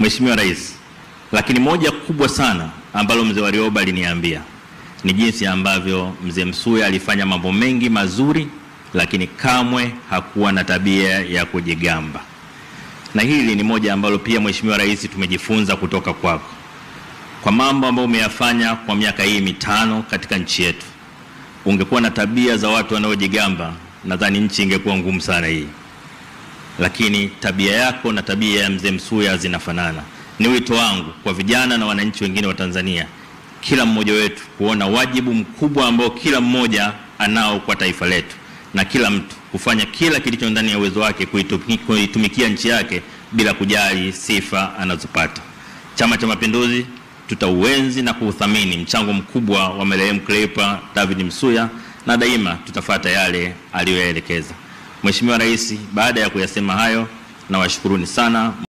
Mheshimiwa Rais, lakini moja kubwa sana ambalo mzee Warioba aliniambia ni jinsi ambavyo mzee Msuya alifanya mambo mengi mazuri, lakini kamwe hakuwa na tabia ya kujigamba. Na hili ni moja ambalo pia Mheshimiwa Rais tumejifunza kutoka kwako. Kwa mambo ambayo umeyafanya kwa miaka hii 5 katika nchi yetu, ungekuwa na tabia za watu wanaojigamba, nadhani nchi ingekuwa ngumu sana hii. Lakini tabia yako na tabia ya mzee Msuya zinafanana. Ni wito wangu kwa vijana na wananchi wengine wa Tanzania, kila mmoja wetu kuona wajibu mkubwa ambao kila mmoja anao kwa taifa letu, na kila mtu kufanya kila kilicho ndani ya uwezo wake kuitumikia nchi yake bila kujali sifa anazopata. Chama cha Mapinduzi tutauenzi na kuuthamini mchango mkubwa wa marehemu Cleopa David Msuya, na daima tutafuata yale aliyoyaelekeza. Mheshimiwa Rais, baada ya kuyasema hayo, nawashukuruni sana.